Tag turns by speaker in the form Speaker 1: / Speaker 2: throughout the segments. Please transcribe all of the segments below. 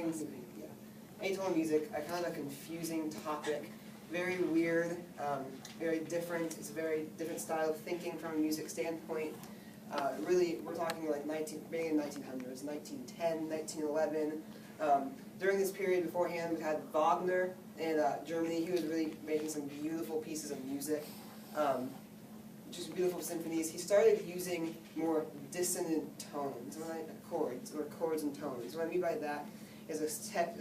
Speaker 1: atonal music, a kind of a confusing topic, very weird, very different. It's a very different style of thinking from a music standpoint. Really, we're talking like maybe in 1900s, 1910, 1911. During this period beforehand, we had Wagner in Germany. He was really making some beautiful pieces of music, just beautiful symphonies. He started using more dissonant tones, chords and tones. What I mean by that is a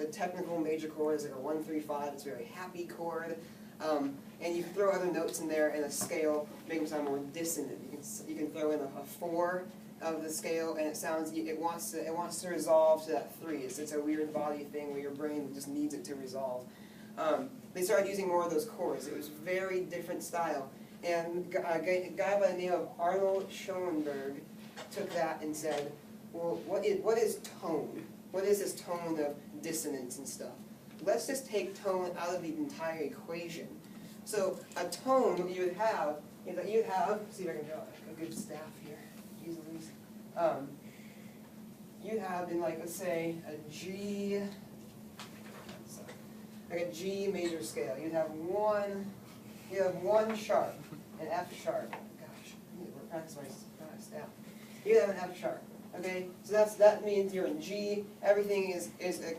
Speaker 1: technical major chord is like a 1-3-5. It's a very happy chord, and you can throw other notes in there in a scale, make them sound more dissonant. You can throw in a 4 of the scale, and it wants to resolve to that 3. It's a weird body thing where your brain just needs it to resolve. They started using more of those chords. It was a very different style. And a guy by the name of Arnold Schoenberg took that and said, well, what is tone? What is this tone of dissonance and stuff? Let's just take tone out of the entire equation. So a tone, what you would have is that you have, see if I can draw a good staff here. Jeez Louise. You have in like, let's say, a G, like a G major scale. You have one sharp, an F sharp. Gosh, I need to practice my staff. You have an F sharp. Okay, so that means you're in G. Everything is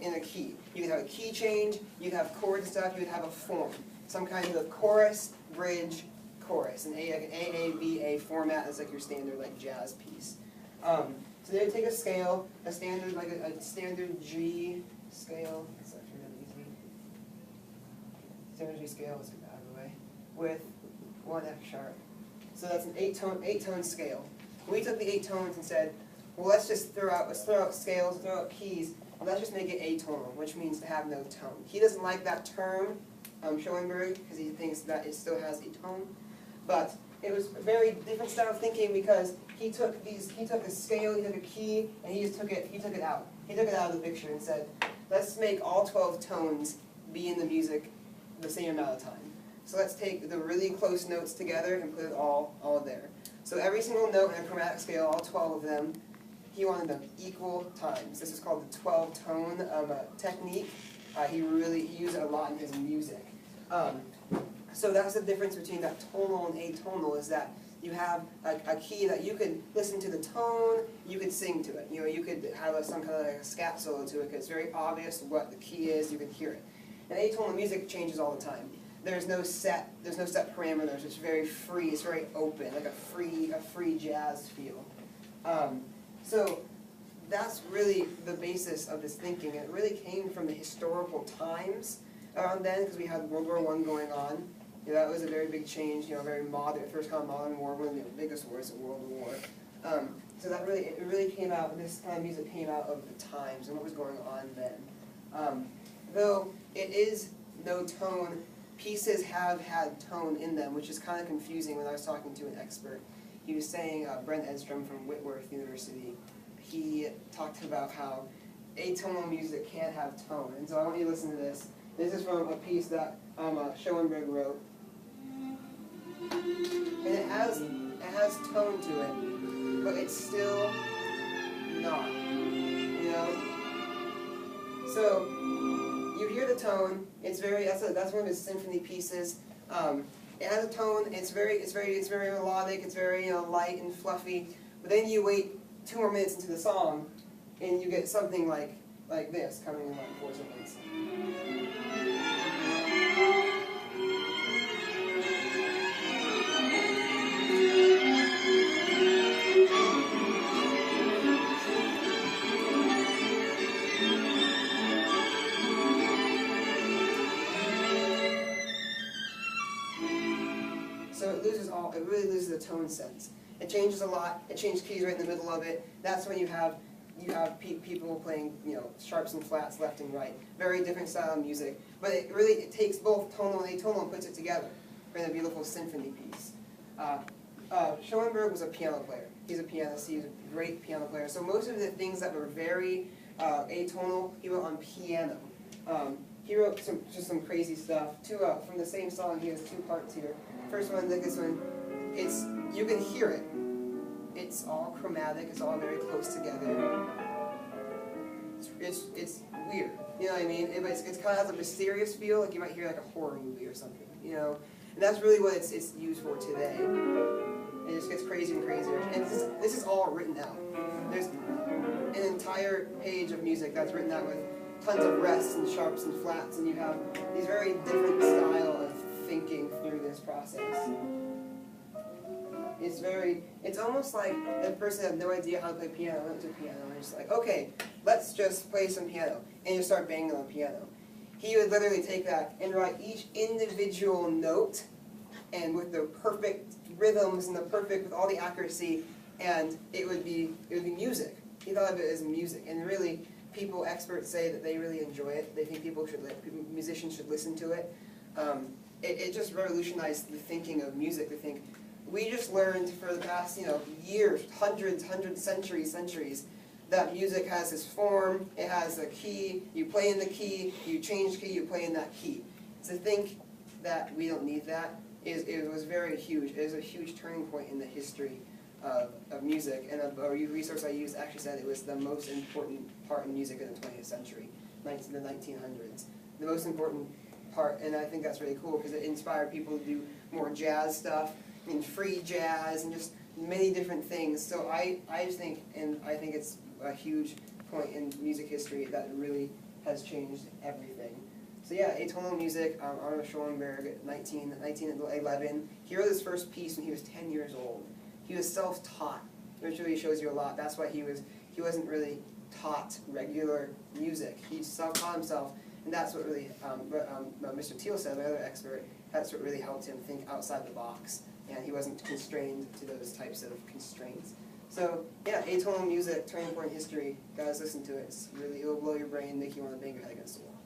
Speaker 1: in a key. You can have a key change. You can have chord stuff. You would have a form, some kind of chorus, bridge, chorus, an AABA format is like your standard like jazz piece. So they take a scale, a standard like a standard G scale. That's actually really easy. Standard G scale is out of the way with one F sharp. So that's an eight tone scale. We took the 8 tones and said, well, let's throw out scales, throw out keys, and let's just make it atonal, which means to have no tone. He doesn't like that term, Schoenberg, because he thinks that it still has a tone. But it was a very different style of thinking because he took a scale, he took a key, and he took it out. He took it out of the picture and said, let's make all 12 tones be in the music the same amount of time. So let's take the really close notes together and put it all there. So every single note in a chromatic scale, all 12 of them, he wanted them equal times. This is called the 12-tone technique. He used it a lot in his music. So that's the difference between that tonal and atonal, is that you have a key that you could listen to the tone, you could sing to it. You could have some kind of like a scat solo to it because it's very obvious what the key is, you can hear it. And atonal music changes all the time. There's no set parameters. It's very free. It's very open, like a free jazz feel. So that's really the basis of this thinking. It really came from the historical times around then, because we had World War I going on. That was a very big change. Very modern, first kind of modern war, one of the biggest wars of World War. So that it really came out. This kind of music came out of the times and what was going on then. Though it is no tone. Pieces have had tone in them, which is kind of confusing. When I was talking to an expert, he was saying, Brent Edstrom from Widmer University, he talked about how atonal music can't have tone. And so I want you to listen to this. This is from a piece that Schoenberg wrote. And it has tone to it, but it's still not, So you hear the tone. It's that's one of his symphony pieces. It has a tone. It's very melodic. It's very light and fluffy. But then you wait 2 more minutes into the song, and you get something like this coming in like 4 seconds. So it really loses the tone sense. It changes a lot. It changes keys right in the middle of it. That's when you have people playing sharps and flats left and right. Very different style of music. But it takes both tonal and atonal and puts it together in a beautiful symphony piece. Schoenberg was a piano player. He's a pianist. He's a great piano player. So most of the things that were very atonal, he wrote on piano. He wrote just some crazy stuff. From the same song, he has 2 parts here. First one, like this one, you can hear it. It's all chromatic. It's all very close together. It's weird. You know what I mean? It's kind of has a mysterious feel, like you might hear like a horror movie or something, you know? And that's really what it's used for today. It just gets crazier and crazier. And this is all written out. There's an entire page of music that's written out with tons of rests and sharps and flats, and you have these very different style of thinking through this process. It's almost like the person had no idea how to play piano, went to piano, and just like, okay, let's just play some piano, and you start banging on the piano. He would literally take that and write each individual note, and with the perfect rhythms and with all the accuracy, and it would be music. He thought of it as music, and really, experts say that they really enjoy it. They think musicians should listen to it. It just revolutionized the thinking of music. They think, we just learned for the past, years, hundreds, centuries, that music has this form, it has a key, you play in the key, you change key, you play in that key. To think that we don't need that, it was very huge. It was a huge turning point in the history of music, and a resource I used actually said it was the most important part in music in the 20th century, the 1900s. The most important part, and I think that's really cool because it inspired people to do more jazz stuff, and free jazz, and just many different things. So I think it's a huge point in music history that really has changed everything. So yeah, atonal music, Arnold Schoenberg, 1911. He wrote his first piece when he was 10 years old. He was self-taught, which really shows you a lot. That's why he wasn't really taught regular music. He self-taught himself, and that's what really, Mr. Thiel said, my other expert, that's what really helped him think outside the box, and he wasn't constrained to those types of constraints. So yeah, atonal music, turning point in history, guys, listen to it. It will blow your brain, make you want to bang your head against the wall.